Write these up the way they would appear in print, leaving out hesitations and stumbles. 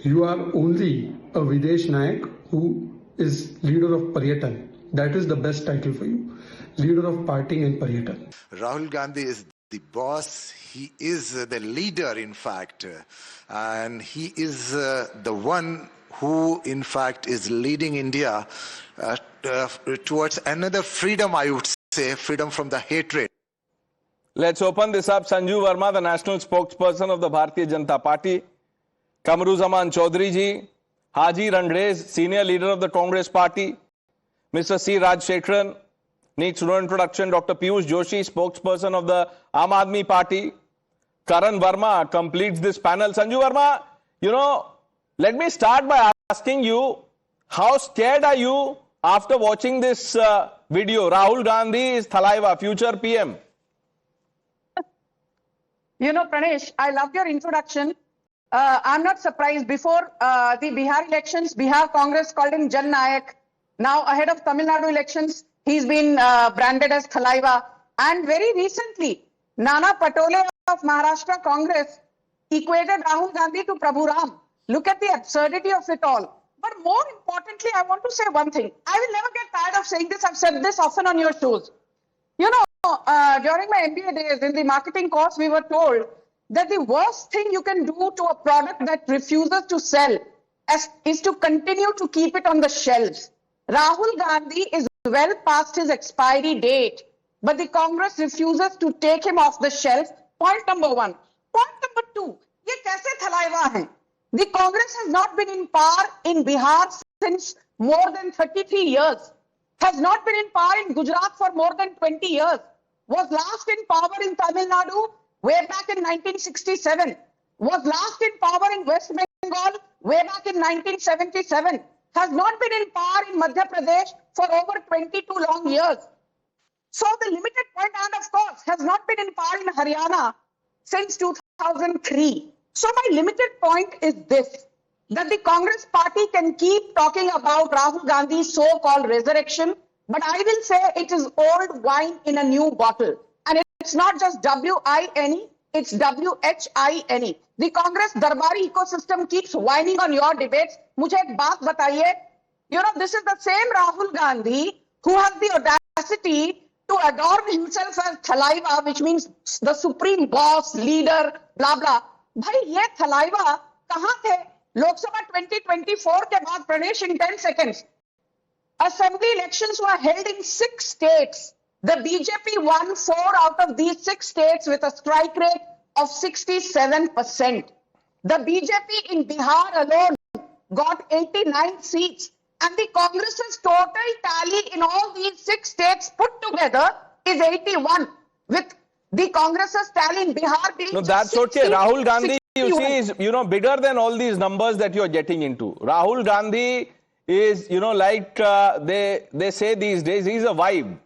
You are only a Videsh Nayak who is leader of Paryatan. That is the best title for you. Leader of party and Paryatan. Rahul Gandhi is the boss. He is the leader, in fact. And he is the one who, in fact, is leading India towards another freedom, I would say, freedom from the hatred. Let's open this up. Sanju Verma, the national spokesperson of the Bharatiya Janata Party. Kamruzaman Chaudhary ji, Haji Rangres, senior leader of the Congress Party. Mr. C. Rajshekharan, needs no introduction. Dr. Piyush Joshi, spokesperson of the Aam Aadmi Party. Karan Verma completes this panel. Sanju Verma, let me start by asking you, how scared are you after watching this video? Rahul Gandhi is Thalaiva, future PM. Pranesh, I love your introduction. I'm not surprised. Before the Bihar elections, Bihar Congress called him Jan Nayak. Now, ahead of Tamil Nadu elections, he's been branded as Thalaiva. And very recently, Nana Patole of Maharashtra Congress equated Rahul Gandhi to Prabhu Ram. Look at the absurdity of it all. But more importantly, I want to say one thing. I will never get tired of saying this. I've said this often on your shows. During my MBA days in the marketing course, we were told that the worst thing you can do to a product that refuses to sell is to continue to keep it on the shelves. Rahul Gandhi is well past his expiry date, but the Congress refuses to take him off the shelf. Point number one. Point number two, ye kaise Thalaiva hain? The Congress has not been in power in Bihar since more than 33 years. Has not been in power in Gujarat for more than 20 years. Was last in power in Tamil Nadu way back in 1967. Was last in power in West Bengal way back in 1977. Has not been in power in Madhya Pradesh for over 22 long years. So the limited point, and of course, has not been in power in Haryana since 2003. So my limited point is this, that the Congress party can keep talking about Rahul Gandhi's so-called resurrection, but I will say it is old wine in a new bottle. And it's not just W-I-N-E, it's W-H-I-N-E. The Congress Darbari ecosystem keeps whining on your debates. Mujhe ek baat bataiye. This is the same Rahul Gandhi who has the audacity to adorn himself as Thalaiva, which means the supreme boss, leader, blah, blah. Bhai, ye Thalaiva kahan the? Lok Sabha 2024 ke baad, Pranesh, in 10 seconds. Assembly elections were held in 6 states. The BJP won 4 out of these 6 states with a strike rate of 67%. The BJP in Bihar alone got 89 seats. And the Congress's total tally in all these 6 states put together is 81. With the Congress's tally in Bihar being... No, that's okay. Rahul Gandhi, you see, is, bigger than all these numbers that you're getting into. Rahul Gandhi is, like they say these days, he's a vibe.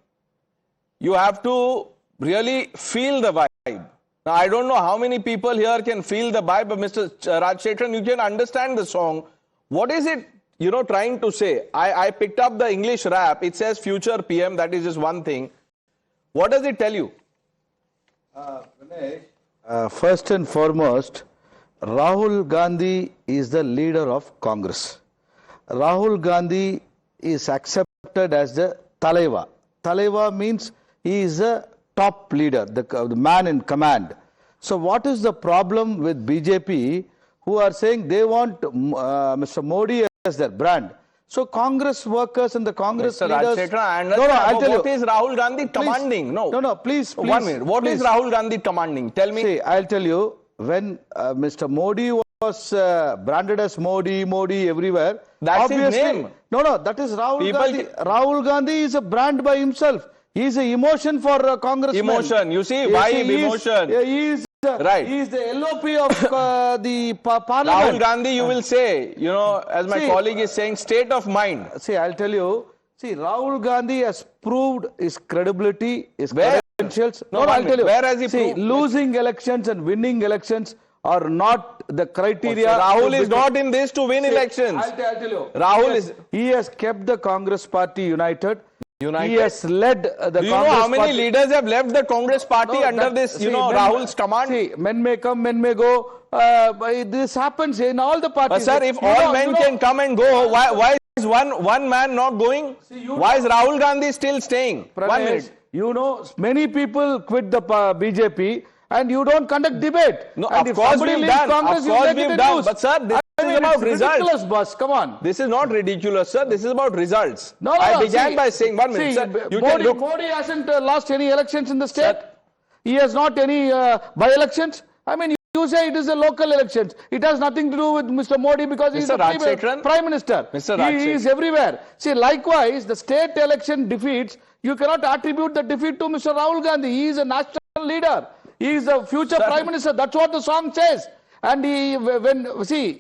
You have to really feel the vibe. Now, I don't know how many people here can feel the vibe, but Mr. Rajshekharan, you can understand the song. What is it, trying to say? I picked up the English rap. It says future PM. That is just one thing. What does it tell you? First and foremost, Rahul Gandhi is the leader of Congress. Rahul Gandhi is accepted as the Thalaiva. Thalaiva means he is a top leader, the man in command. So what is the problem with BJP who are saying they want Mr. Modi as their brand? So Congress workers and the Congress leaders... What is Rahul Gandhi commanding? Please. 1 minute. What is Rahul Gandhi commanding? Tell me. See, I'll tell you. When Mr. Modi was branded as Modi everywhere... That's his name. That is Rahul Gandhi. Rahul Gandhi is a brand by himself. He is an emotion for Congress. Emotion. You see, vibe, emotion. Right. He is the LOP of the parliament. Rahul Gandhi, you will say, as my colleague is saying, state of mind. See, I'll tell you. See, Rahul Gandhi has proved his credibility, his credentials. I'll tell you. Where has he proved? Losing elections and winning elections are not the criteria. Rahul is not in this to win elections. I'll tell you. Rahul he has kept the Congress party united. United. He has led the Do you Congress know how many party. leaders have left the Congress party No, under that- this, see, Rahul's command? See, men may come, men may go. This happens in all the parties. But sir, if You all know- men you know- can come and go, why is one man not going? Why is Rahul Gandhi still staying? 1 Pranesh, minute. you know, many people quit the BJP and you don't conduct debate. No, and of if course somebody we've leaves done. Congress, Of you course make it we've in done. news. But sir, this I is mean, about it's results. ridiculous, boss. Come on. This is not ridiculous, sir. This is about results. No, I began see, by saying, 1 minute, see, sir. You can look. Modi hasn't lost any elections in the state. He has not any by-elections. I mean, you say it is a local elections. It has nothing to do with Mr. Modi because he is Mr. the Rajshekharan? Prime Minister. Mr. He is everywhere. See, likewise, the state election defeats, you cannot attribute the defeat to Mr. Rahul Gandhi. He is a national leader. He is the future Prime Minister. That's what the song says. And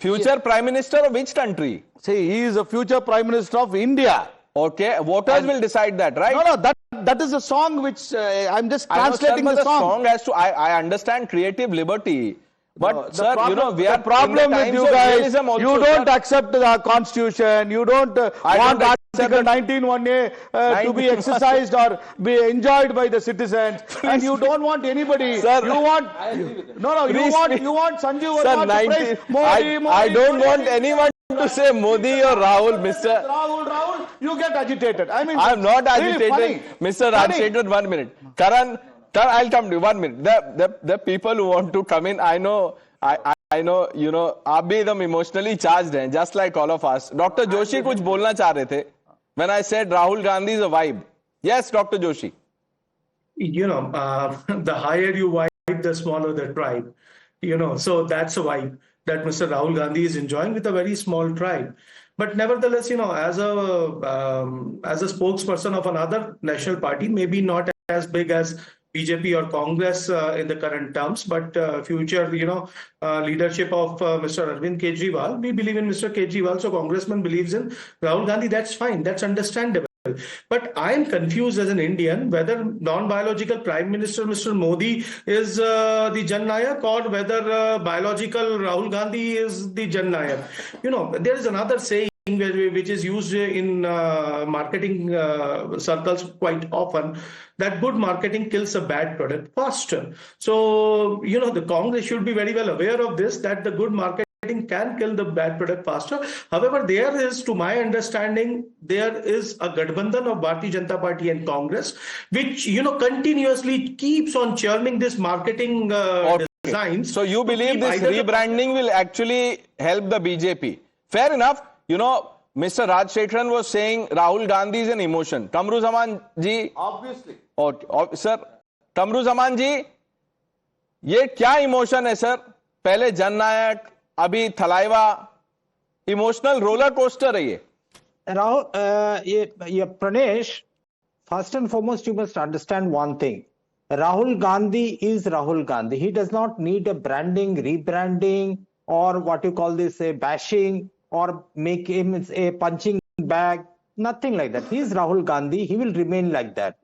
Future Prime Minister of which country? See, he is the future Prime Minister of India. Okay, voters will decide that, right? No, that is a song which I'm just I know, sir, translating but the song. has to. I understand creative liberty, but No, the sir, problem, we are the problem in the with times you of guys, realism also, you don't sir. accept the constitution, you don't I want don't Article accept 19(1)(a) to be exercised or be enjoyed by the citizens, and you don't want anybody. Sir, you want Please, you want Sanjeev Sir, Verma to praise Modi, Modi. I don't Modi, want Modi. anyone to say Modi or Rahul, Mr. Rahul, you get agitated. I mean, I'm not really agitated, funny. Mr. Funny. Rajshekharan. 1 minute, Karan, I'll come to you. 1 minute. The people who want to come in, I know. I know, आप भी एकदम emotionally charged हैं, just like all of us. Dr. Joshi कुछ बोलना चाह रहे थे. When I said Rahul Gandhi is a vibe. Yes, Dr. Joshi. The higher you vibe, the smaller the tribe. So that's a vibe that Mr. Rahul Gandhi is enjoying with a very small tribe. But nevertheless, as a spokesperson of another national party, maybe not as big as BJP or Congress in the current terms, but future, leadership of Mr. Arvind Kejriwal. We believe in Mr. Kejriwal, so Congressman believes in Rahul Gandhi. That's fine. That's understandable. But I am confused as an Indian whether non-biological Prime Minister Mr. Modi is the Jan Nayak or whether biological Rahul Gandhi is the Jan Nayak. There is another saying which is used in marketing circles quite often, that good marketing kills a bad product faster. So, the Congress should be very well aware of this, that the good marketing can kill the bad product faster. However, there is, to my understanding, there is a Gadbandhan of Bharatiya Janata Party and Congress, which, continuously keeps on churning this marketing designs. So you believe this rebranding will actually help the BJP? Fair enough. Mr. Rajshekharan was saying Rahul Gandhi is an emotion. Kamruzaman ji. Obviously. Sir, Kamruzaman ji, ये क्या emotion है sir? पहले जननायक, अभी Thalaiva, emotional roller coaster है ये. Rahul, Pranesh, first and foremost, you must understand one thing. Rahul Gandhi is Rahul Gandhi. He does not need a branding, rebranding, or what you call this, a bashing, or make him a punching bag. Nothing like that. He is Rahul Gandhi. He will remain like that.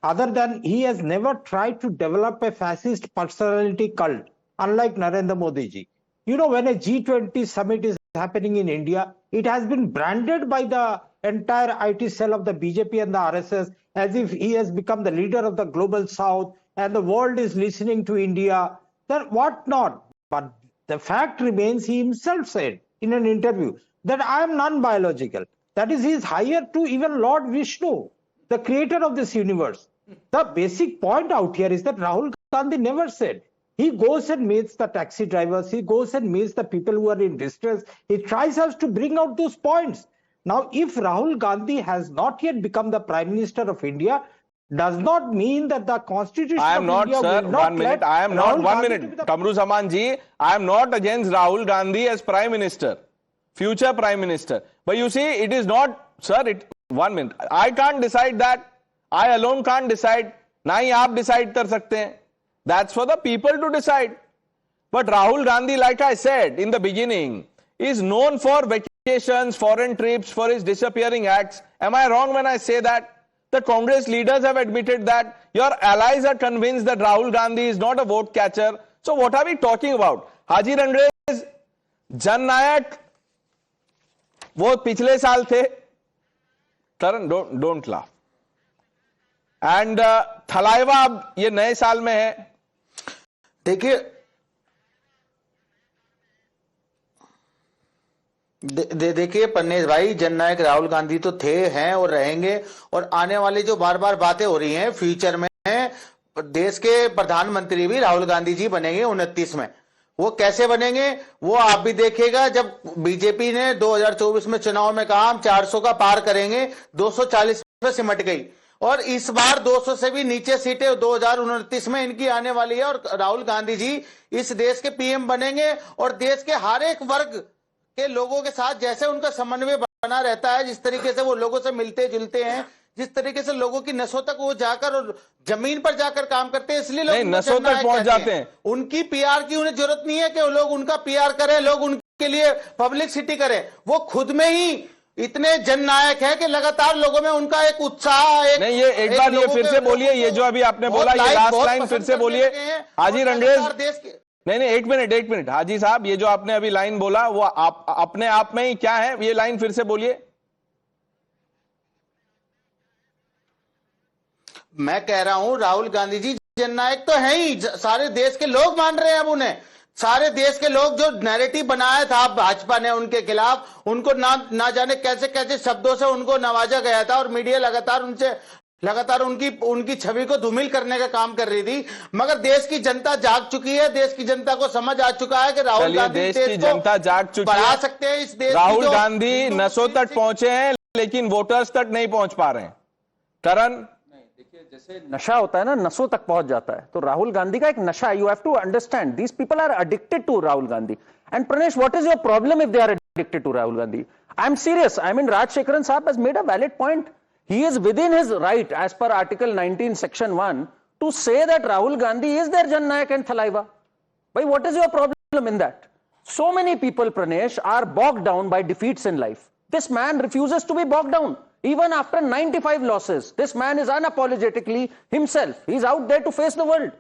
Other than he has never tried to develop a fascist personality cult, unlike Narendra Modi ji. When a G20 summit is happening in India, it has been branded by the entire IT cell of the BJP and the RSS as if he has become the leader of the global south and the world is listening to India. Then what not? But the fact remains, he himself said in an interview that I am non-biological. That is, he is higher to even Lord Vishnu, the creator of this universe. The basic point out here is that Rahul Gandhi never said. He goes and meets the taxi drivers. He goes and meets the people who are in distress. He tries us to bring out those points. Now, if Rahul Gandhi has not yet become the Prime Minister of India, does not mean that the Constitution I am of not, India sir. will not 1 minute. let I am not. Rahul 1 Gandhi minute. to be the- Kamruzaman ji, I am not against Rahul Gandhi as Prime Minister, future Prime Minister. But you see, it is not, sir. 1 minute. I can't decide that. I alone can't decide. ना ही आप decide कर सकते हैं. That's for the people to decide. But Rahul Gandhi, like I said in the beginning, is known for vacations, foreign trips, for his disappearing acts. Am I wrong when I say that? The Congress leaders have admitted that. Your allies are convinced that Rahul Gandhi is not a vote catcher. So what are we talking about? Haji Rangres, Jan Nayak, वो पिछले साल थे. Karan, don't laugh. And Thalaiva अब ये नए साल में है। देखिए देखिए पन्नेस भाई, जननायक राहुल गांधी तो थे, हैं और रहेंगे, और आने वाली जो बार बार बातें हो रही हैं फ्यूचर में देश के प्रधानमंत्री भी राहुल गांधी जी बनेंगे 29 में। वो कैसे बनेंगे वो आप भी देखिएगा। जब बीजेपी ने 2024 में चुनाव में कहा हम 400 का पार करेंगे, 240 में सिमट गई, और इस बार 200 से भी नीचे सीटें 2029 में इनकी आने वाली है, और राहुल गांधी जी इस देश के पीएम बनेंगे, और देश के हर एक वर्ग के लोगों के साथ जैसे उनका समन्वय बना रहता है, जिस तरीके से वो लोगों से मिलते जुलते हैं, जिस तरीके से लोगों की नसों तक वो जाकर और जमीन पर जाकर काम करते हैं, इसलिए लोग नहीं, नसों तक पहुंच जाते हैं। उनकी पीआर की उन्हें जरूरत नहीं है कि लोग उनका पीआर करें, लोग उनके लिए पब्लिसिटी करें। वो खुद में ही इतने जननायक है कि लगातार लोगों में उनका एक उत्साह, नहीं, ये एक बार ये फिर से बोलिए, ये जो अभी आपने बोला ये लास्ट लाइन फिर से बोलिए हाजी रंगरेज। नहीं, एक मिनट हाजी साहब, ये जो आपने अभी लाइन बोला वो आप अपने आप में ही क्या है, ये लाइन फिर से बोलिए। मैं कह रहा हूं राहुल गांधी जी जननायक तो है ही, सारे देश के लोग मान रहे हैं अब उन्हें। सारे देश के लोग, जो नैरेटिव बनाया था भाजपा ने उनके खिलाफ, उनको ना जाने कैसे कैसे शब्दों से उनको नवाजा गया था, और मीडिया लगातार उनकी छवि को धूमिल करने का काम कर रही थी। मगर देश की जनता जाग चुकी है, देश की जनता को समझ आ चुका है कि राहुल गांधी देश की जनता जाग चुकी है, बढ़ा सकते हैं इस देश। राहुल गांधी नसों तक पहुंचे हैं लेकिन वोटर्स तक नहीं पहुंच पा रहे हैं। करण, जैसे नशा होता है ना, नसों तक पहुंच जाता है, तो राहुल गांधी का एक नशा, you have to understand these people are addicted to Rahul Gandhi. And Pranesh, what is your problem if they are addicted to Rahul Gandhi? I am serious, I mean Rajshekaran साहब has made a valid point. He is within his right as per Article 19 Section 1 to say that Rahul Gandhi is their Jannayak and Thalaiva. But what is your problem in that? So many people, Pranesh, are bogged down by defeats in life. This man refuses to be bogged down. Even after 95 losses, this man is unapologetically himself. He's out there to face the world.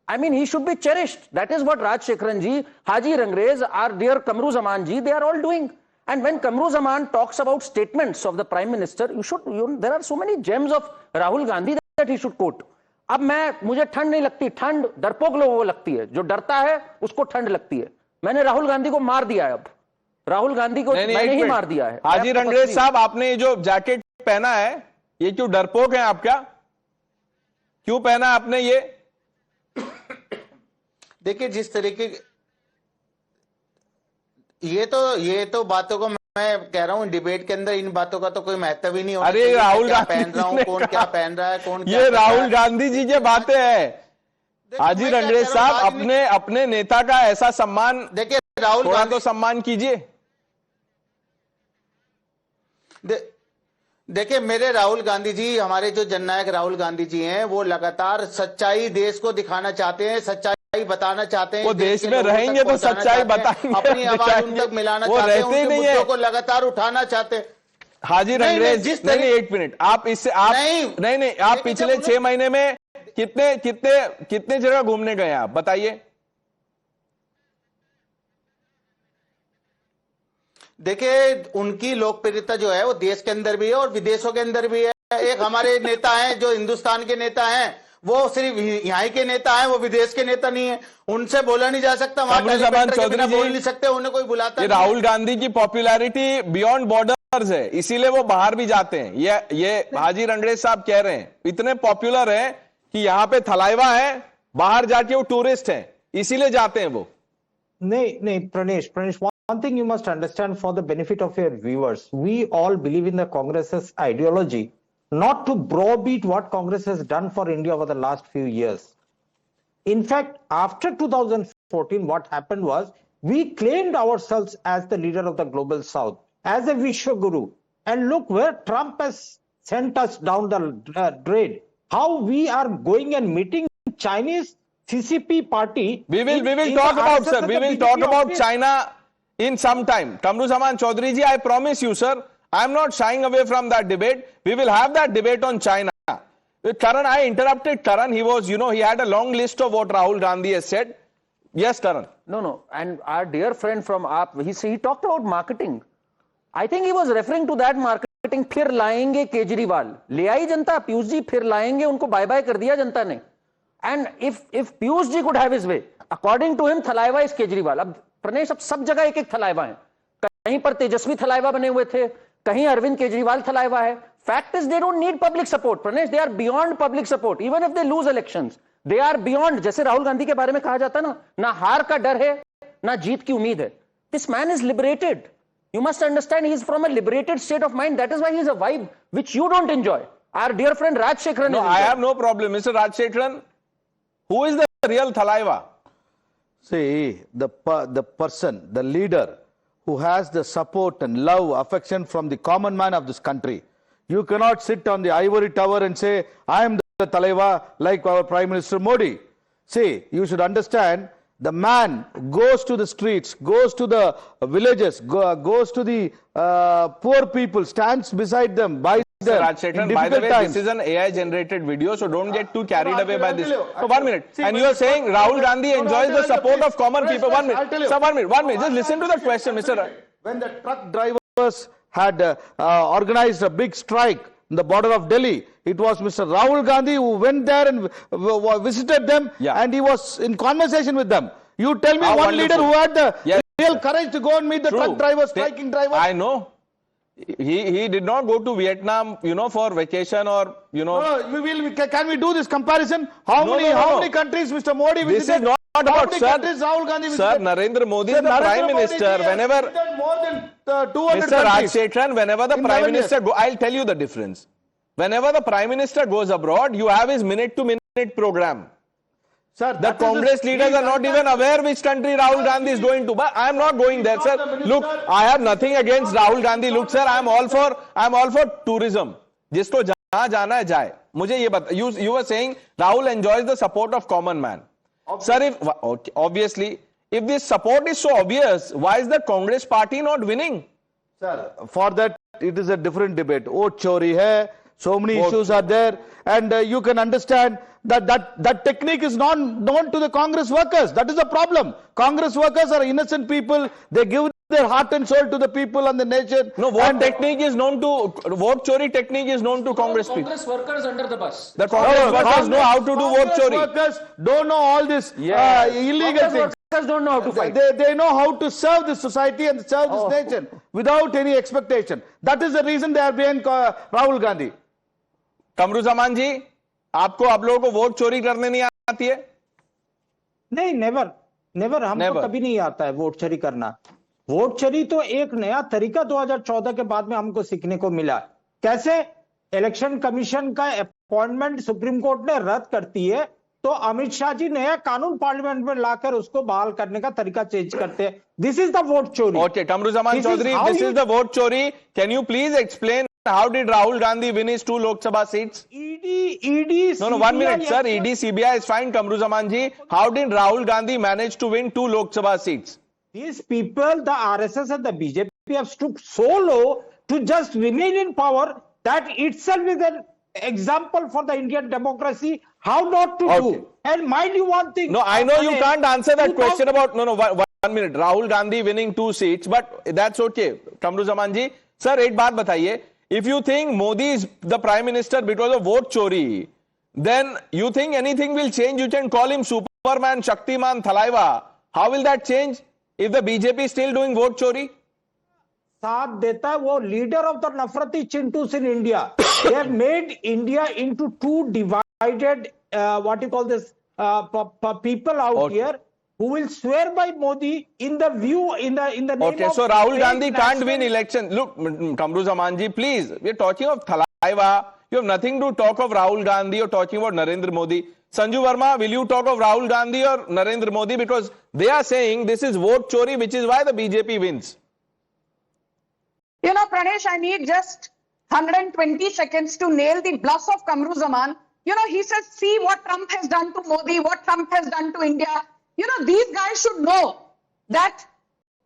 I mean, he should be cherished. That is what Rajshekaran ji, Haji Rangres, our dear Kamru Zaman ji, they are all doing. And when Kamru Zaman talks about statements of the Prime Minister, there are so many gems of Rahul Gandhi that he should quote. अब मुझे ठंड नहीं लगती, ठंड डरपोक लोगों को लगती है, जो डरता है उसको ठंड लगती है। मैंने राहुल गांधी को मार दिया है, अब राहुल गांधी को मैंने ही मार दिया है। हाजी रंगरेज साहब, आपने ये जो जैकेट पहना है ये क्यों डरपोक है आपका? क्यों पहना आपने ये? देखिए जिस तरीके ये तो बातों को मैं कह रहा हूं, डिबेट के अंदर इन बातों का तो कोई महत्व ही नहीं होता। अरे राहुल गांधी पहन रहा हूं, कौन क्या पहन रहा है, कौन क्या, ये राहुल गांधी जी की बातें हैं। हाजी रंगरेज साहब, अपने नेता का ऐसा सम्मान, देखिए राहुल गांधी तो सम्मान कीजिए। देखिए मेरे राहुल गांधी जी, हमारे जो जननायक राहुल गांधी जी हैं, वो लगातार सच्चाई देश को दिखाना चाहते हैं, सच्चाई बताना चाहते हैं। वो देश में रहेंगे तो सच्चाई बताएंगे, अपनी आवाज उन तक मिलाना चाहते हैं, उनके मुद्दों को लगातार उठाना चाहते हैं। हाजी रंगरेज, नहीं एक मिनट, आप इससे आप नहीं आप पिछले 6 महीने में कितने जगह घूमने गए आप बताइए? देखिए उनकी लोकप्रियता जो है वो देश के अंदर भी है और विदेशों के अंदर भी है। एक हमारे नेता हैं जो हिंदुस्तान के नेता हैं, वो सिर्फ यहाँ के नेता हैं, वो विदेश के नेता नहीं है, उनसे बोला नहीं जा सकता, चौधरी बोल नहीं सकते, उन्हें कोई बुलाता नहीं। राहुल गांधी की पॉपुलैरिटी बियॉन्ड बॉर्डर्स है, इसीलिए वो बाहर भी जाते हैं। ये हाजी रंगरेज साहब कह रहे हैं, इतने पॉपुलर है कि यहाँ पे थलाइवा है, बाहर जाके वो टूरिस्ट है, इसीलिए जाते हैं वो। नहीं Pranesh, one thing you must understand for the benefit of your viewers, we all believe in the Congress's ideology, not to browbeat what Congress has done for India over the last few years. In fact, after 2014, what happened was we claimed ourselves as the leader of the global South, as a Vishwaguru, and look where Trump has sent us down the drain. How we are going and meeting Chinese CCP party. We will talk about, sir. We will talk about China in some time. Kamru Zaman Chaudhary ji, I promise you, sir, I am not shying away from that debate. We will have that debate on China. Karan, I interrupted Karan. He was, he had a long list of what Rahul Gandhi has said. Yes, Karan. No. And our dear friend from AAP, he talked about marketing. I think he was referring to that marketing marketing, फिर लाएंगे केजरीवाल, ले आई जनता, पीयूष जी फिर लाएंगे, उनको bye bye कर दिया जनता ने. And if Piyush ji could have his way, according to him Thalaiva is Kejriwal. अब प्रणेश, अब सब जगह एक एक थलाइवा है. कहीं पर तेजस्वी थलाइवा बने हुए थे, कहीं अरविंद केजरीवाल थलाइवा है. Fact is they don't need public support Pranesh, they are beyond public support. Even if they lose elections, they are beyond. जैसे राहुल गांधी के बारे में कहा जाता है ना हार का डर है ना जीत की उम्मीद है. This man is liberated. You must understand he is from a liberated state of mind. That is why he is a vibe which you don't enjoy. Our dear friend Raj Shekharan. No, I have no problem. Mr. Raj Shekharan, who is the real Thalaiva? See, the person, the leader who has the support and love, affection from the common man of this country. You cannot sit on the ivory tower and say, I am the Thalaiva like our Prime Minister Modi. See, you should understand, the man goes to the streets, goes to the villages, goes to the poor people, stands beside them, buys them. Raj Shekharan, by the way, this is an AI generated video, so don't get too carried away by this. So 1 minute. And you are saying Rahul Gandhi enjoys the support of common people. 1 minute. Sir, 1 minute. Just listen to the question, Mr. When the truck drivers had organized a big strike in the border of Delhi, it was Mr. Rahul Gandhi who went there and visited them, and he was in conversation with them. You tell me one leader who had the real courage to go and meet the truck drivers, striking drivers. I know. He did not go to Vietnam, for vacation or, No, can we do this comparison? How many countries Mr. Modi visited? This is not about, sir. Rahul Gandhi visited? Sir, Narendra Modi is the Prime Minister. Whenever more than 200 Mr. Raj countries. Shekharan, whenever the Prime Minister I'll tell you the difference. Whenever the Prime Minister goes abroad, you have his minute-to-minute program. Sir, the Congress leaders are not even aware which country Rahul Gandhi is going to. But I am not going there, sir. Look, I have nothing against Rahul Gandhi. Look, sir, I am all for tourism. जिसको जहाँ जाना है जाए. मुझे ये बता. You were saying Rahul enjoys the support of common man. Sir, obviously, if this support is so obvious, why is the Congress party not winning? Sir, for that it is a different debate. Vote chori hai. So many issues are there, and you can understand that technique is not known to the Congress workers. That is the problem. Congress workers are innocent people. They give their heart and soul to the people and the nation. No, vote chori technique is known to Congress people. Congress workers under the bus. The Congress workers know how to do vote chori. Workers don't know all this illegal things. Workers don't know how to fight. They know how to serve this society and serve this nation without any expectation. That is the reason they are behind Rahul Gandhi. कमरुज़मान जी, आपको आप लोगों को vote चोरी करने नहीं आती है? नहीं, नेवर हमको कभी नहीं आता है वोट चोरी करना. वोट चोरी तो एक नया तरीका 2014 के बाद में हमको सीखने को मिला. कैसे इलेक्शन कमीशन का अपॉइंटमेंट सुप्रीम कोर्ट ने रद्द करती है, तो अमित शाह जी नया कानून पार्लियामेंट में लाकर उसको बहाल करने का तरीका चेंज करते हैं. दिस इज द वोट चोरी. Okay, Kamruzzaman Chowdhury, this is the vote चोरी. Can you please explain how did Rahul Gandhi win his 2 Lok Sabha seats? ED, No, 1 minute, sir. ED, CBI is fine, Kamruzaman ji. How did Rahul Gandhi manage to win 2 Lok Sabha seats? These people, the RSS and the BJP have stood so low to just remain in power. That itself is an example for the Indian democracy how not to do. And mind you one thing. No, I know you can't answer that question about, one minute. Rahul Gandhi winning 2 seats, but that's okay. Kamruzaman ji, sir, एक बात बताइए. If you think Modi is the Prime Minister because of vote chori, then you think anything will change? You can call him Superman, Shaktiman, Thalaiva. How will that change if the BJP is still doing vote chori? साथ देता है वो leader of the Nafrati Chintus in India. They have made India into 2 divided, what you call this, people out here who will swear by Modi in the view, in the name of... Okay, so Rahul Gandhi can't win election. Look, Kamruzaman ji, please, we're talking of Thalaiva. You have nothing to talk of Rahul Gandhi. You're talking about Narendra Modi. Sanju Verma, will you talk of Rahul Gandhi or Narendra Modi? Because they are saying this is vote chori, which is why the BJP wins. Pranesh, I need just 120 seconds to nail the bluff of Kamruzaman. He says, see what Trump has done to Modi, what Trump has done to India. These guys should know that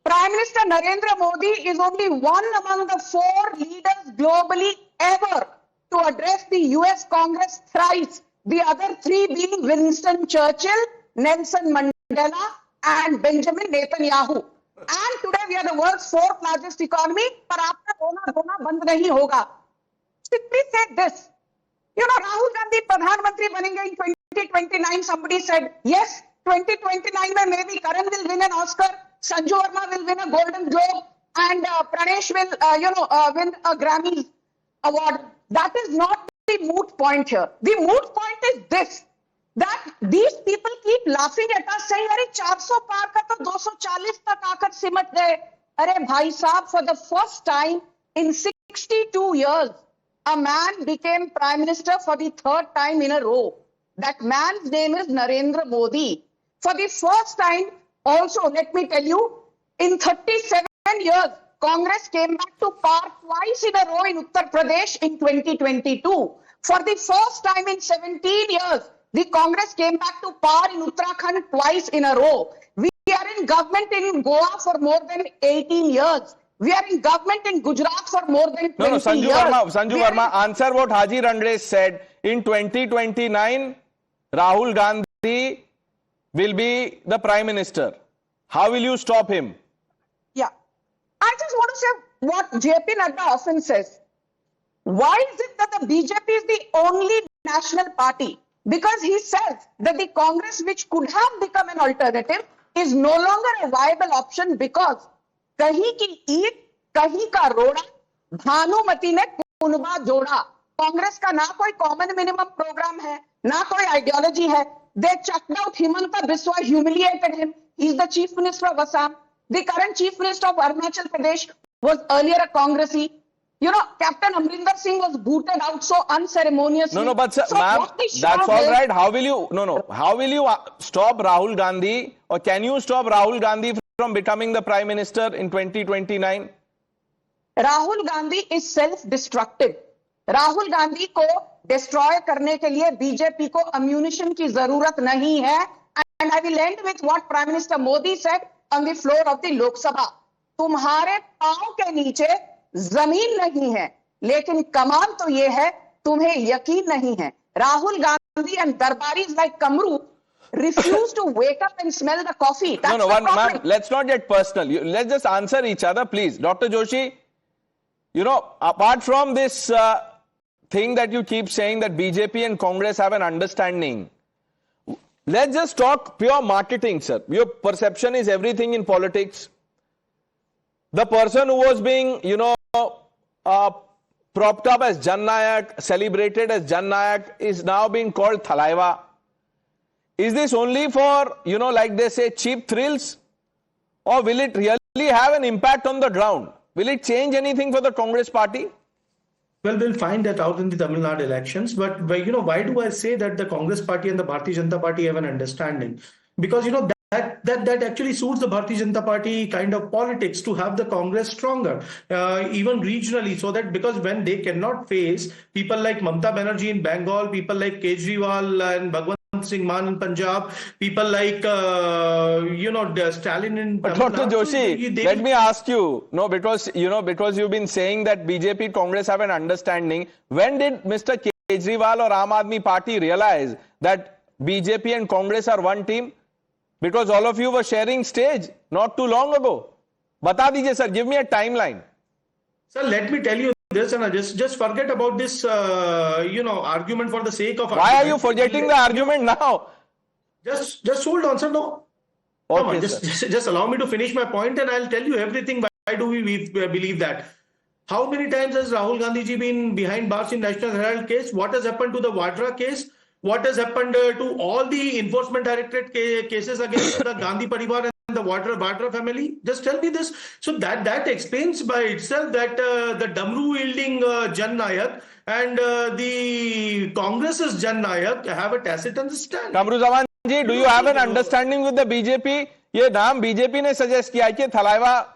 Prime Minister Narendra Modi is only one among the 4 leaders globally ever to address the US Congress thrice. The other 3 being Winston Churchill, Nelson Mandela, and Benjamin Netanyahu. And today we are the world's fourth largest economy. पर आपका रोना धोना बंद नहीं होगा. Simply said this. You know, Rahul Gandhi प्रधानमंत्री बनेंगे in 2029. Somebody said yes. 2029 में maybe Karan will win an Oscar, Sanju Verma will win a Golden Globe, and Pranesh will win a Grammy award. That is not the moot point here. The moot point is this, that these people keep laughing at us saying, अरे 400 पार का तो 240 तक आकर सिमट गए. अरे भाई साहब, for the first time in 62 years, a man became Prime Minister for the third time in a row. That man's name is Narendra Modi. For the first time, also, let me tell you, in 37 years, Congress came back to power twice in a row in Uttar Pradesh in 2022. For the first time in 17 years, the Congress came back to power in Uttarakhand twice in a row. We are in government in Goa for more than 18 years. We are in government in Gujarat for more than 20 years. Sanju Verma, answer what Haji Randre said. In 2029, Rahul Gandhi will be the Prime Minister. How will you stop him? Yeah. I just want to say what JP Nadda often says. Why is it that the BJP is the only national party? Because he says that the Congress, which could have become an alternative, is no longer a viable option because कहीं की ईट, कहीं का रोड़ा, भानुमति ने कुनबा जोड़ा. कांग्रेस का ना कोई कॉमन मिनिमम प्रोग्राम है, ना कोई आइडियोलॉजी है. They chucked out Himanta Biswa, humiliated him. He's the Chief Minister of Assam. The current Chief Minister of Arunachal Pradesh was earlier a Congressee. You know, Captain Amrinder Singh was booted out so unceremoniously. No, but sir, so ma'am, that's all right. How will you, how will you stop Rahul Gandhi, or can you stop Rahul Gandhi from becoming the Prime Minister in 2029? Rahul Gandhi is self-destructive. Rahul Gandhi को destroy करने के लिए BJP को ammunition की जरूरत नहीं है. And I will and with what prime minister Modi said on the floor of the Lok Sabha. तुम्हारे पांव के नीचे जमीन नहीं है, लेकिन कमाल तो ये है तुम्हें यकीन नहीं है. Rahul Gandhi and Darbaris like Kamru refuse to wake up and smell the coffee. That's the problem. Ma'am, let's not get personal. Let's just answer each other, please. Dr. Joshi, you know, apart from this thing that you keep saying that BJP and Congress have an understanding, let's just talk pure marketing, sir. Your perception is everything in politics. The person who was being, propped up as Jan Nayak, celebrated as Jan Nayak, is now being called Thalaiva. Is this only for, like they say, cheap thrills? Or will it really have an impact on the ground? Will it change anything for the Congress party? Well, we'll find that out in the Tamil Nadu elections. But, why do I say that the Congress party and the Bharatiya Janata Party have an understanding? Because, that actually suits the Bharatiya Janata Party kind of politics to have the Congress stronger, even regionally, so that because when they cannot face people like Mamata Banerjee in Bengal, people like Kejriwal and Bhagwant Singh Mann in Punjab, people like, Stalin in But Dr. Joshi, let me ask you, because you've been saying that BJP, Congress have an understanding. When did Mr. Kejriwal or Aam Aadmi Party realize that BJP and Congress are one team? Because all of you were sharing stage not too long ago. Bata dijiye, sir, give me a timeline. Sir, let me tell you this, and just forget about this, argument for the sake of. Why are you forgetting the argument now? Just hold on, sir. No. Okay, just allow me to finish my point, and I'll tell you everything. Why do we believe that? How many times has Rahul Gandhi ji been behind bars in National Herald case? What has happened to the Vadra case? What has happened to all the Enforcement Directorate cases against the Gandhi Parivar and the Vadra family? Just tell me this. So that explains by itself that the Damru-wielding Jan Nayak and the Congress's Jan Nayak have a tacit understanding. Kamruzaman ji, do you have an understanding with the BJP? ये नाम BJP ने suggest किया कि Thalaiva.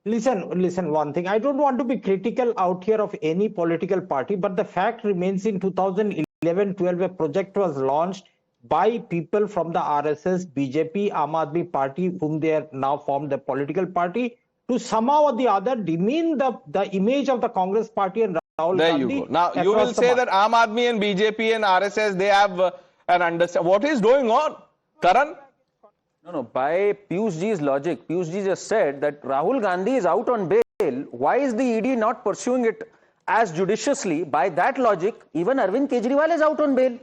Listen, one thing. I don't want to be critical out here of any political party, but the fact remains in 2011-12, a project was launched by people from the RSS, BJP, Aam Aadmi Party, whom they are now formed the political party, to somehow or the other demean the image of the Congress party and Rahul There Gandhi. you go. Now, you will say that Aam Aadmi and BJP and RSS, they have an understanding. What is going on? Karan? No, by Piyush Ji's logic, Piyush Ji just said that Rahul Gandhi is out on bail. Why is the ED not pursuing it as judiciously? By that logic, even Arvind Kejriwal is out on bail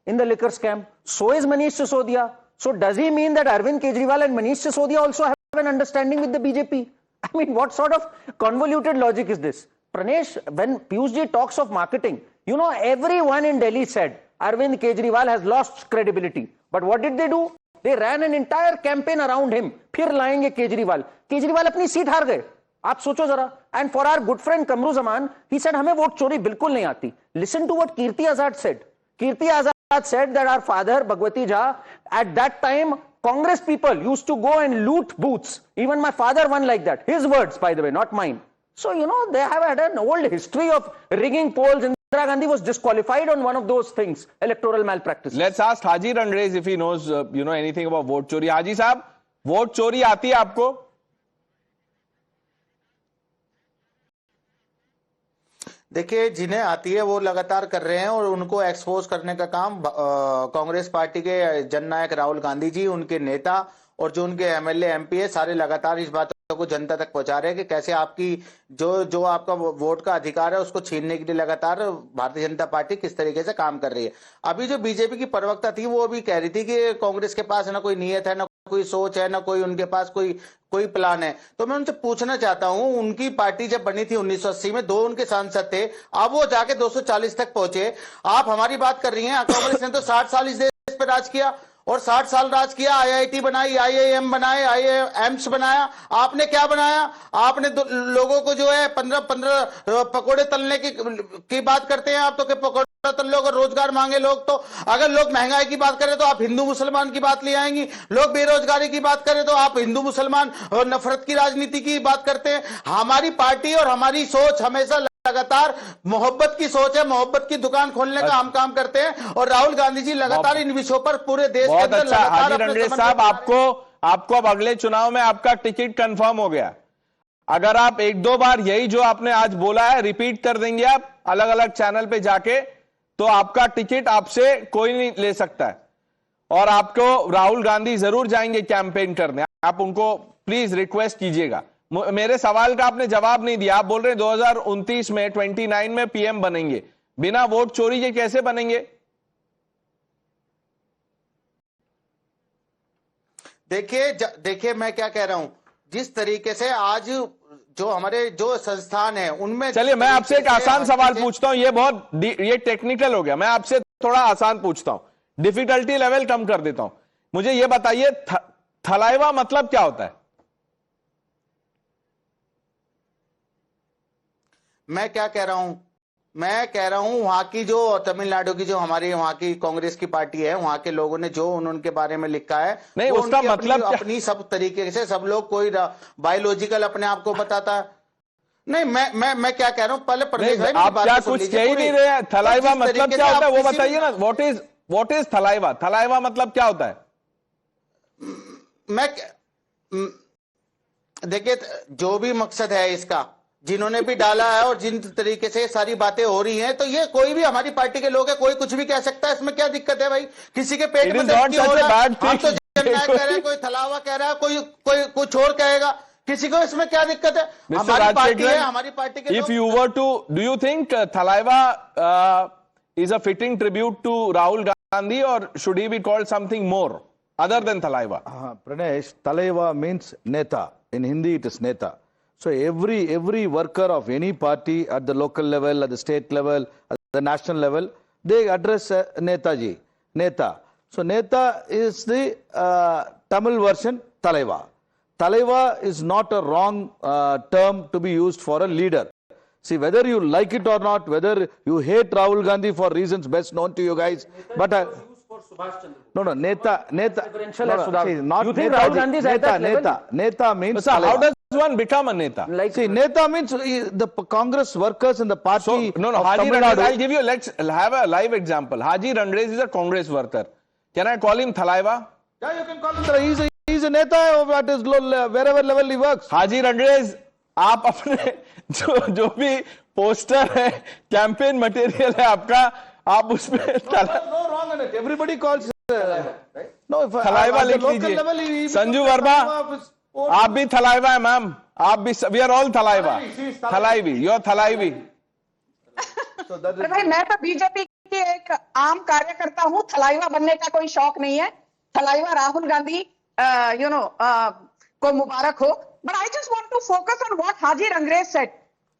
in the liquor scam. So is Manish Sisodia. So does he mean that Arvind Kejriwal and Manish Sisodia also have an understanding with the BJP? I mean, what sort of convoluted logic is this? Pranesh, when Piyush Ji talks of marketing, you know, everyone in Delhi said Arvind Kejriwal has lost credibility. But what did they do? They ran an entire campaign around him. फिर लाएंगे केजरीवाल. केजरीवाल अपनी seat हार गए. आप सोचो जरा. And for our good friend Kamru Zaman, he said हमें vote चोरी बिल्कुल नहीं आती. Listen to what Kirti Azad said. Kirti Azad said that our father Bhagwati Jha, at that time Congress people used to go and loot booths. Even my father won like that. His words, by the way, not mine. So, you know, they have had an old history of rigging polls. Indira Gandhi was disqualified on one of those things, electoral malpractice. Let's ask Haji Randrez if he knows, anything about vote chori. Haji साहब, vote चोरी आती है आपको? देखिए, जिन्हें आती है वो लगातार कर रहे हैं और उनको एक्सपोज करने का काम कांग्रेस पार्टी के जननायक राहुल गांधी जी, उनके नेता और जो उनके एमएलए एमपी है, सारे लगातार इस बात को जनता तक पहुंचा रहे हैं कि कैसे आपकी जो आपका वोट का अधिकार है उसको छीनने के लिए लगातार भारतीय जनता पार्टी किस तरीके से काम कर रही है। अभी जो बीजेपी की प्रवक्ता थी वो अभी कह रही थी कि कांग्रेस के पास ना कोई नीयत है, ना कोई सोच है, ना कोई उनके पास कोई प्लान है। तो मैं उनसे पूछना चाहता हूं, उनकी पार्टी जब बनी थी 1980 में, 2 उनके सांसद थे, अब वो जाके 240 तक पहुंचे। आप हमारी बात कर रही हैं, कांग्रेस ने तो 60 साल इस देश पर राज किया और 60 साल राज किया, आईआईटी बनाई, आईआईएम बनाए, आईआईएम्स बनाया। आपने क्या बनाया? आपने लोगों को जो है 15 पकोड़े तलने की बात करते हैं आप, तो कि पकोड़े तल लोग और रोजगार मांगे लोग। तो अगर लोग महंगाई की बात करें तो आप हिंदू मुसलमान की बात ले आएंगी, लोग बेरोजगारी की बात करें तो आप हिंदू मुसलमान और नफरत की राजनीति की बात करते हैं। हमारी पार्टी और हमारी सोच हमेशा लगातार मोहब्बत की सोच है, मोहब्बत की दुकान खोलने का हम काम करते हैं और राहुल गांधी जी लगातार इन विषयों पर पूरे देश के अंदर लगातार। हाजी रंडरेज साहब, आपको अब अगले चुनाव में आपका टिकट कंफर्म हो गया। अगर आप 1-2 बार यही जो आपने आज बोला है रिपीट कर देंगे आप अलग अलग चैनल पे जाके, तो आपका टिकट आपसे कोई नहीं ले सकता है और आपको राहुल गांधी जरूर जाएंगे कैंपेन करने। आप उनको प्लीज रिक्वेस्ट कीजिएगा। मेरे सवाल का आपने जवाब नहीं दिया। आप बोल रहे हैं 2029 में 29 में पीएम बनेंगे, बिना वोट चोरी के कैसे बनेंगे? देखिए मैं क्या कह रहा हूं, जिस तरीके से आज जो हमारे जो संस्थान है उनमें, चलिए मैं आपसे एक आसान सवाल पूछता हूं, ये टेक्निकल हो गया, मैं आपसे थोड़ा आसान पूछता हूं, डिफिकल्टी लेवल कम कर देता हूं। मुझे ये बताइए थलाइवा मतलब क्या होता है? मैं क्या कह रहा हूं, मैं कह रहा हूं वहां की जो तमिलनाडु की जो हमारी वहां की कांग्रेस की पार्टी है, वहां के लोगों ने जो उनके बारे में लिखा है, नहीं उसका मतलब अपनी सब तरीके से सब लोग कोई बायोलॉजिकल अपने आप को बताता है। नहीं मैं क्या कह रहा हूं, पहले प्रदेश भाई आप क्या कुछ कह ही नहीं रहे। थलाइवा मतलब क्या होता है वो बताइए ना। What is Thalaiva? थलाइवा मतलब क्या होता है? मैं देखिए, जो भी मकसद है इसका, जिन्होंने भी डाला है और जिन तरीके से सारी बातें हो रही हैं, तो ये कोई भी हमारी पार्टी के लोग है, कोई कुछ भी कह सकता है, इसमें क्या दिक्कत है भाई? किसी के पेट में दर्द क्यों हो रहा है? हम तो जननायक कह रहे हैं, कोई थलावा कह रहा है, कोई कुछ और कहेगा, किसी को इसमें क्या दिक्कत है? हमारी पार्टी है, हमारी पार्टी के if you were to do you think Thalaiva is a fitting tribute to Rahul Gandhi, or should he be called something more other than Thalaiva? Pranesh, Thalaiva means neta. In Hindi it is neta. So every worker of any party at the local level, at the state level, at the national level, they address Netaji, Neta. So Neta is the Tamil version Thalaiva. Thalaiva is not a wrong term to be used for a leader. See, whether you like it or not, whether you hate Rahul Gandhi for reasons best known to you guys, but no, Neta, see, not you think Neta, Rahul Gandhi is at that level? Neta means. So how does one become a Neta? See, Neta means the Congress workers in the party. So, no, Haji Tamil Randrez, Nadu. I'll give you, let's have a live example. Haji Randrez is a Congress worker. Can I call him Thalaiva? Yeah, you can call him. He's a Neta at his wherever level he works. हाजी रंडरेज, आप अपने जो भी poster है, campaign material है आपका, आप उसमें No wrong in it. Everybody calls No, if Thalaiva at the लिख local लीजिए। level, he Sanju becomes Verma, Thalaiva of- आप भी थलाइवा है मैम, आप भी, we are all Thalaiva, Thalaivi, you are Thalaivi. So that अरे is भाई मैं तो बीजेपी की एक आम कार्यकर्ता हूँ, थलाइवा बनने का कोई शौक नहीं है। थलाइवा राहुल गांधी को मुबारक हो। But I just want to focus on what Haji Rangres said.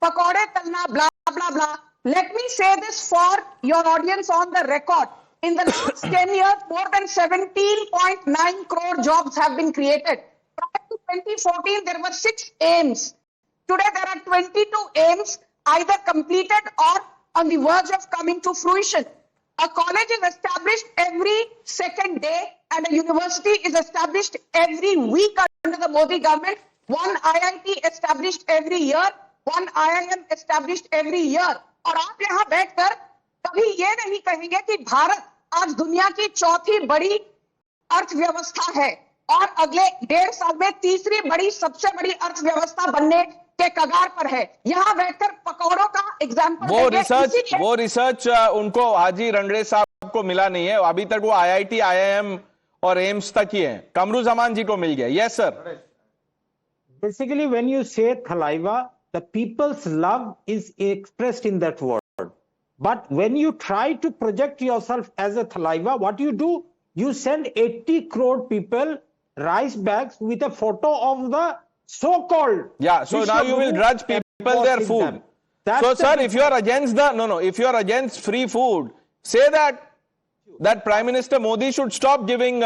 Pakode talna, blah blah blah. Let me say this for your audience on the record. In the last 10 years, more than 17.9 crore jobs have been created. Prior to 2014, there were 6 AIMS. Today, there are 22 AIMS either completed or on the verge of coming to fruition. A college is established every second day and a university is established every week under the Modi government. One IIT established every year, one IIM established every year. और आप यहाँ बैठकर कभी ये नहीं कहेंगे कि भारत आज दुनिया की चौथी बड़ी अर्थव्यवस्था है और अगले 1.5 साल में तीसरी बड़ी सबसे बड़ी अर्थव्यवस्था बनने के कगार पर है। यहाँ बैठकर पकौड़ों का एग्जाम्पल वो रिसर्च उनको हाजी रंगरेज साहब को मिला नहीं है, अभी तक वो IIT, IIM और एम्स तक ही है। कमरू जमान जी को मिल गया। Yes sir. Basically, when you say Thalaiva, the people's love is expressed in that word. But when you try to project yourself as a Thalaiva, what you do? You send 80 crore people rice bags with a photo of the so-called. Yeah, so now you will grudge people their food. So sir, if you are against if you are against free food, say that Prime Minister Modi should stop giving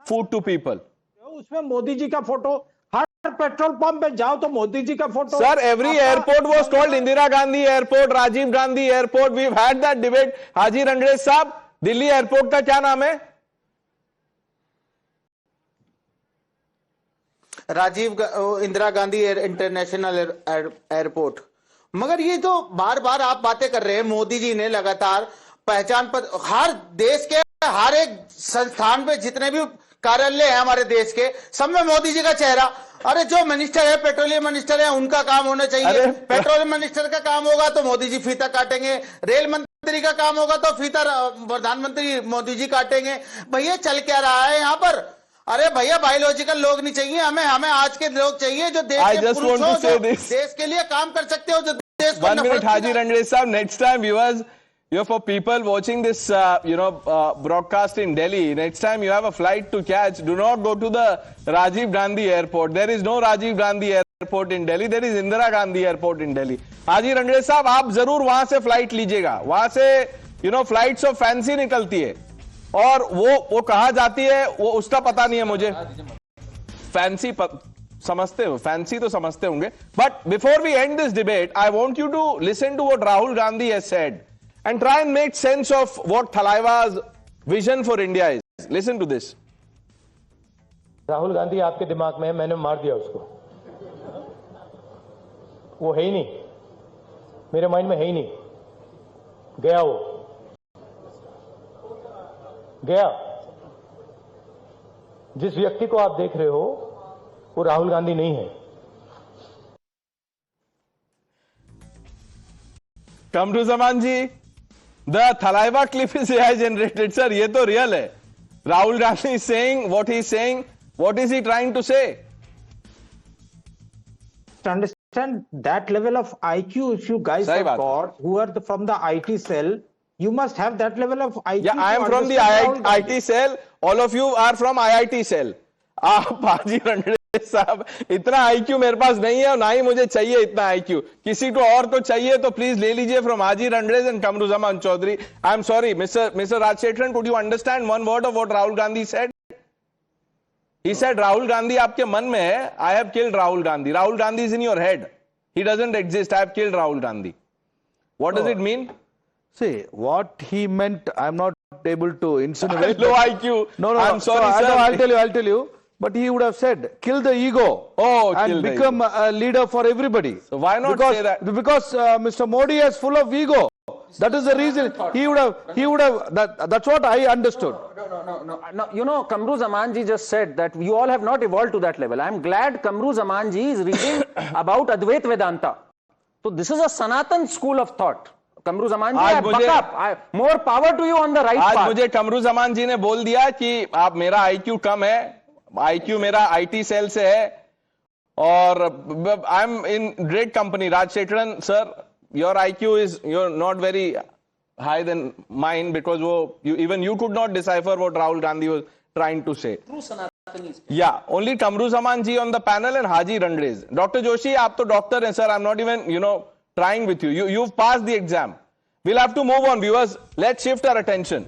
food to people. उसमें मोदी जी का photo, हर petrol pump पे जाओ तो मोदी जी का photo. Sir, every airport was called Indira Gandhi Airport, Rajiv Gandhi Airport. We've had that debate. Haji Rangres साहब, Delhi airport का क्या नाम है? Indira Gandhi international airport. मगर ये तो बार बार आप बातें कर रहे हैं, मोदी जी ने लगातार पहचान पत्र हर देश के हर एक संस्थान पे जितने भी कार्यालय है हमारे देश के, सब में मोदी जी का चेहरा। अरे जो मिनिस्टर है, पेट्रोलियम मिनिस्टर है, उनका काम होना चाहिए। पेट्रोलियम मिनिस्टर का काम होगा तो मोदी जी फीता काटेंगे, रेल मंत्री का काम होगा तो फीता प्रधानमंत्री मोदी जी काटेंगे। भैया चल क्या रहा है यहाँ पर? अरे भैया बायोलॉजिकल लोग नहीं चाहिए हमें आज के लोग चाहिए जो देश के पुरुष हो, जो देश के लिए काम कर सकते हो, जो देश को 1 minute, Haji Rangres साहब, next time viewers, for people watching this broadcast in Delhi, next time you have a flight to catch, do not go to the Rajiv Gandhi Airport. There is no Rajiv Gandhi Airport in Delhi, there is Indira Gandhi Airport in Delhi. Haji Rangres साहब, आप जरूर वहां से flight लीजिएगा, वहां से flights of fancy निकलती है और वो कहा जाती है, वो उसका पता नहीं है मुझे। फैंसी समझते हो, फैंसी तो समझते होंगे। But before we end this debate, I want you to listen to what Rahul Gandhi has said and try and make sense of what Thalaiva's vision for India is. Listen to this. Rahul Gandhi आपके दिमाग में है, मैंने मार दिया उसको, वो है ही नहीं, मेरे माइंड में है ही नहीं, गया वो गया। जिस व्यक्ति को आप देख रहे हो वो राहुल गांधी नहीं है। कमरुज़मान जी, the Thalaiva clip is AI generated, sir. ये तो real है. Rahul Gandhi is saying what he is saying. What is he trying to say? To understand that level of IQ, if you guys have got who are from the IT cell, you must have that level of IQ. Yeah, I am from the IT cell. All of you are from IIT cell. आप हाजी रंगरेज साहब, इतना IQ मेरे पास नहीं है और ना ही मुझे चाहिए इतना IQ। किसी को और तो चाहिए तो प्लीज ले लीजिए from Haji Rangrez and Kamruzzaman Chowdhury. I am sorry mister Rajshekharan, could you understand one word of what Rahul Gandhi said? He said Rahul Gandhi आपके मन में है, I have killed Rahul Gandhi. Rahul Gandhi is in your head, he doesn't exist, I have killed Rahul Gandhi. What does it mean? See, what he meant, I'm not able to insinuate. Low IQ. No, I'm sorry, sir. I'll tell you. But he would have said, kill the ego and become a leader for everybody. So why not say that? Because Mr. Modi is full of ego. That is the reason he would have. That's what I understood. No. You know, Kamruzaman ji just said that you all have not evolved to that level. I'm glad Kamruzaman ji is reading about Advait Vedanta. So this is a Sanatan school of thought. Kamruzaman ji, आज I मुझे- buck up. More power to you on the right आज path. मुझे कमरुज़मान जी ने बोल दिया कि आप मेरा आईक्यू कम है, आईक्यू मेरा आईटी सेल से है, और I am in great company. Rajshekharan sir, your IQ is not very high then mine, because वो even you could not decipher what Rahul Gandhi was trying to say. Yeah, only Kamruzaman ji on the panel and Haji Randrez. Dr. Joshi, आप तो doctor हैं sir. I'm not even trying with you. You've passed the exam. We'll have to move on, viewers. Let's shift our attention.